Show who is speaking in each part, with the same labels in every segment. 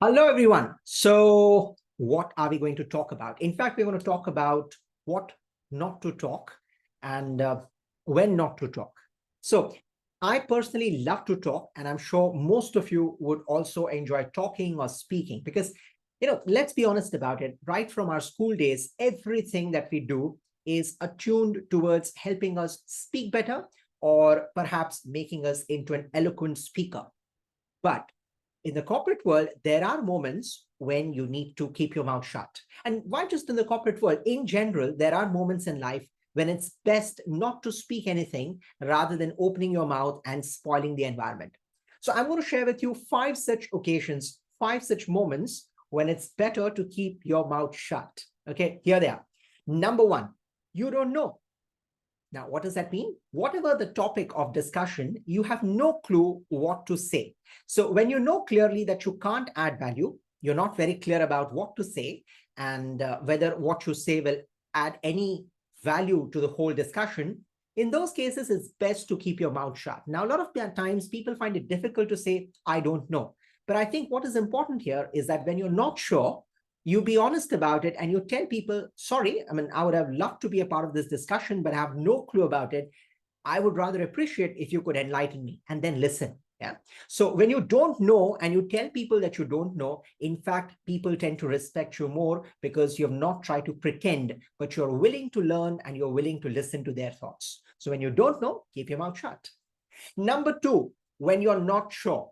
Speaker 1: Hello, everyone. So, what are we going to talk about? In fact, we're going to talk about what not to talk and when not to talk. So, I personally love to talk, and I'm sure most of you would also enjoy talking or speaking because, let's be honest about it. Right from our school days, everything that we do is attuned towards helping us speak better or perhaps making us into an eloquent speaker. But in the corporate world, there are moments when you need to keep your mouth shut. And why just in the corporate world? In general, there are moments in life when it's best not to speak anything rather than opening your mouth and spoiling the environment. So I'm going to share with you five such occasions, five such moments when it's better to keep your mouth shut. Okay, here they are. Number one, you don't know. Now, what does that mean? Whatever the topic of discussion, you have no clue what to say. So when you know clearly that you can't add value, you're not very clear about what to say and whether what you say will add any value to the whole discussion, in those cases, it's best to keep your mouth shut. Now, a lot of times people find it difficult to say, I don't know. But I think what is important here is that when you're not sure, you be honest about it and you tell people, sorry, I would have loved to be a part of this discussion, but I have no clue about it. I would rather appreciate if you could enlighten me and then listen. Yeah. So when you don't know and you tell people that you don't know, in fact, people tend to respect you more because you've not tried to pretend, but you're willing to learn and you're willing to listen to their thoughts. So when you don't know, keep your mouth shut. Number two, when you're not sure.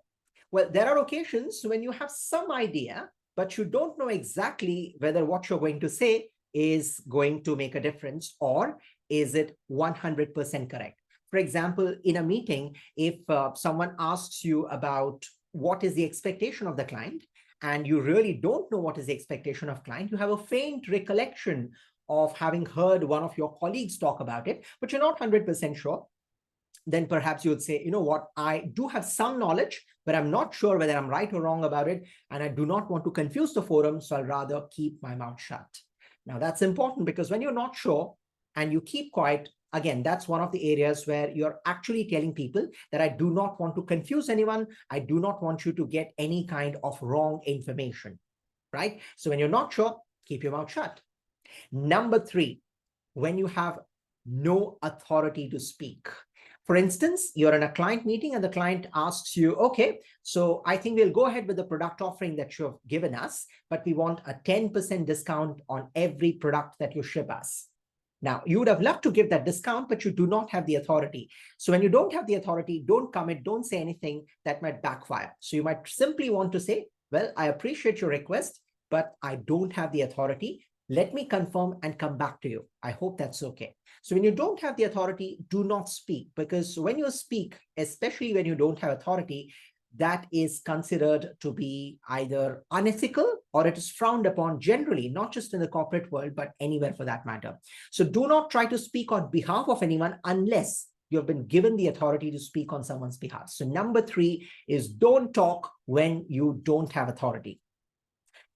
Speaker 1: Well, there are occasions when you have some idea, but you don't know exactly whether what you're going to say is going to make a difference or is it 100% correct. For example, in a meeting, if someone asks you about what is the expectation of the client, and you really don't know what is the expectation of client, you have a faint recollection of having heard one of your colleagues talk about it, but you're not 100% sure, then perhaps you would say, you know what, I do have some knowledge, but I'm not sure whether I'm right or wrong about it. And I do not want to confuse the forum, so I'll rather keep my mouth shut. Now, that's important because when you're not sure and you keep quiet, again, that's one of the areas where you're actually telling people that I do not want to confuse anyone. I do not want you to get any kind of wrong information, right? So when you're not sure, keep your mouth shut. Number three, when you have no authority to speak. For instance, you're in a client meeting and the client asks you, okay, so I think we'll go ahead with the product offering that you've given us, but we want a 10% discount on every product that you ship us. Now, you would have loved to give that discount, but you do not have the authority. So when you don't have the authority, don't commit, don't say anything that might backfire. So you might simply want to say, well, I appreciate your request, but I don't have the authority. Let me confirm and come back to you. I hope that's okay. So when you don't have the authority, do not speak, because when you speak, especially when you don't have authority, that is considered to be either unethical or it is frowned upon generally, not just in the corporate world, but anywhere for that matter. So do not try to speak on behalf of anyone unless you have been given the authority to speak on someone's behalf. So number three is don't talk when you don't have authority.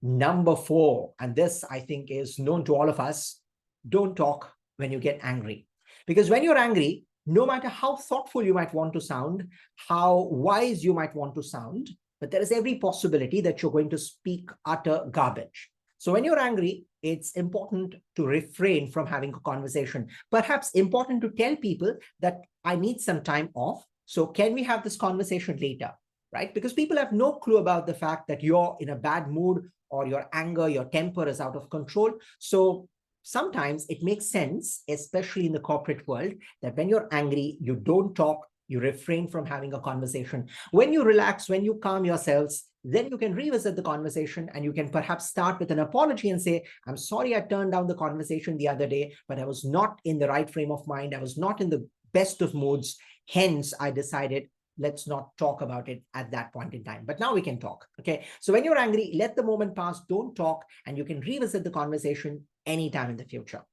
Speaker 1: Number four, and this I think is known to all of us, don't talk when you get angry. Because when you're angry, no matter how thoughtful you might want to sound, how wise you might want to sound, but there is every possibility that you're going to speak utter garbage. So when you're angry, it's important to refrain from having a conversation. Perhaps important to tell people that I need some time off. So can we have this conversation later? Right? Because people have no clue about the fact that you're in a bad mood or your anger, your temper is out of control. So sometimes it makes sense, especially in the corporate world, that when you're angry, you don't talk, you refrain from having a conversation. When you relax, when you calm yourselves, then you can revisit the conversation and you can perhaps start with an apology and say, I'm sorry I turned down the conversation the other day, but I was not in the right frame of mind. I was not in the best of moods. Hence, I decided let's not talk about it at that point in time. But now we can talk. Okay. So when you're angry, let the moment pass, don't talk, and you can revisit the conversation anytime in the future.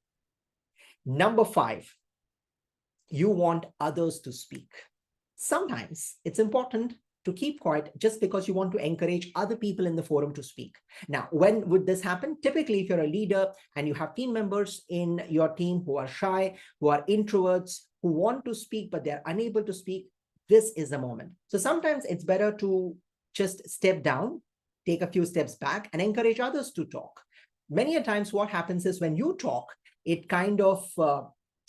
Speaker 1: Number five, you want others to speak. Sometimes it's important to keep quiet just because you want to encourage other people in the forum to speak. Now, when would this happen? Typically, if you're a leader and you have team members in your team who are shy, who are introverts, who want to speak, but they're unable to speak, this is the moment. So sometimes it's better to just step down, take a few steps back and encourage others to talk. Many a times what happens is when you talk, it kind of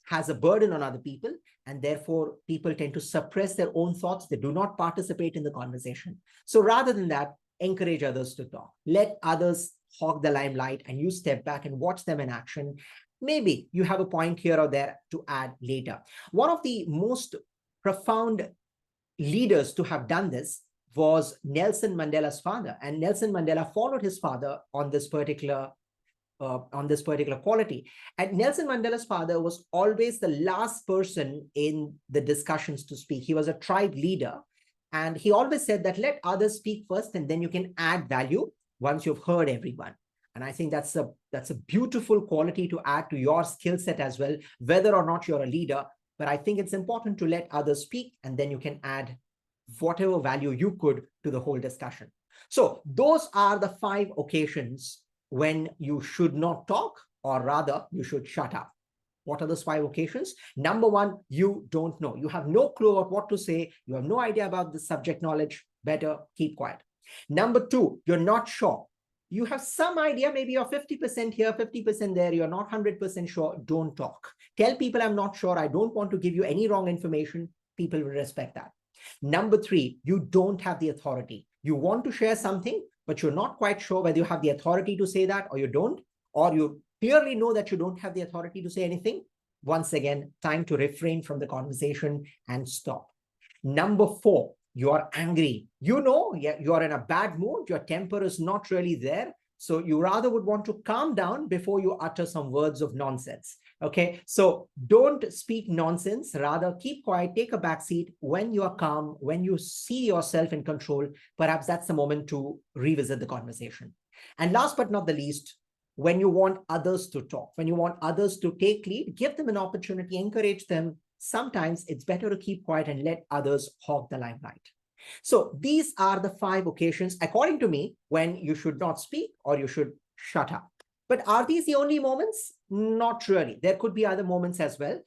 Speaker 1: has a burden on other people, and therefore people tend to suppress their own thoughts. They do not participate in the conversation. So rather than that, encourage others to talk. Let others hog the limelight and you step back and watch them in action. Maybe you have a point here or there to add later. One of the most profound leaders to have done this was Nelson Mandela's father. And Nelson Mandela followed his father on this particular quality. And Nelson Mandela's father was always the last person in the discussions to speak. He was a tribe leader. And he always said that let others speak first, and then you can add value once you've heard everyone. And I think that's a beautiful quality to add to your skill set as well, whether or not you're a leader. But I think it's important to let others speak, and then you can add whatever value you could to the whole discussion. So those are the 5 occasions when you should not talk, or rather you should shut up. What are those 5 occasions? Number 1, you don't know. You have no clue about what to say. You have no idea about the subject knowledge. Better keep quiet. Number 2, you're not sure. You have some idea, maybe you're 50% here, 50% there. You're not 100% sure. Don't talk. Tell people I'm not sure. I don't want to give you any wrong information. People will respect that. Number 3, you don't have the authority. You want to share something, but you're not quite sure whether you have the authority to say that or you don't, or you clearly know that you don't have the authority to say anything. Once again, time to refrain from the conversation and stop. Number 4, you are angry. You know, you are in a bad mood. Your temper is not really there. So you rather would want to calm down before you utter some words of nonsense. Okay, so don't speak nonsense. Rather, keep quiet, take a back seat. When you are calm, when you see yourself in control, perhaps that's the moment to revisit the conversation. And last but not the least, when you want others to talk, when you want others to take lead, give them an opportunity, encourage them. Sometimes it's better to keep quiet and let others hog the limelight. So these are the 5 occasions, according to me, when you should not speak or you should shut up. But are these the only moments? Not really. There could be other moments as well.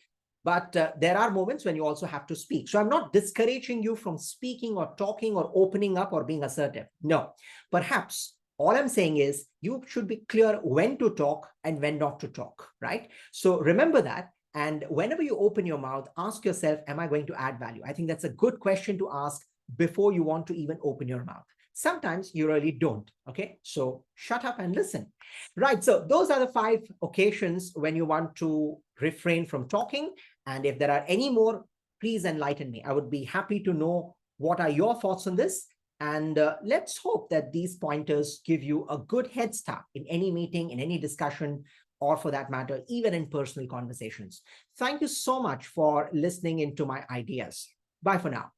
Speaker 1: But there are moments when you also have to speak. So I'm not discouraging you from speaking or talking or opening up or being assertive. No, perhaps all I'm saying is you should be clear when to talk and when not to talk, right? So remember that. And whenever you open your mouth, ask yourself, am I going to add value? I think that's a good question to ask before you want to even open your mouth. Sometimes you really don't. Okay, so shut up and listen. Right, so those are the 5 occasions when you want to refrain from talking. And if there are any more, please enlighten me. I would be happy to know what are your thoughts on this. And let's hope that these pointers give you a good head start in any meeting, in any discussion, or for that matter, even in personal conversations. Thank you so much for listening into my ideas. Bye for now.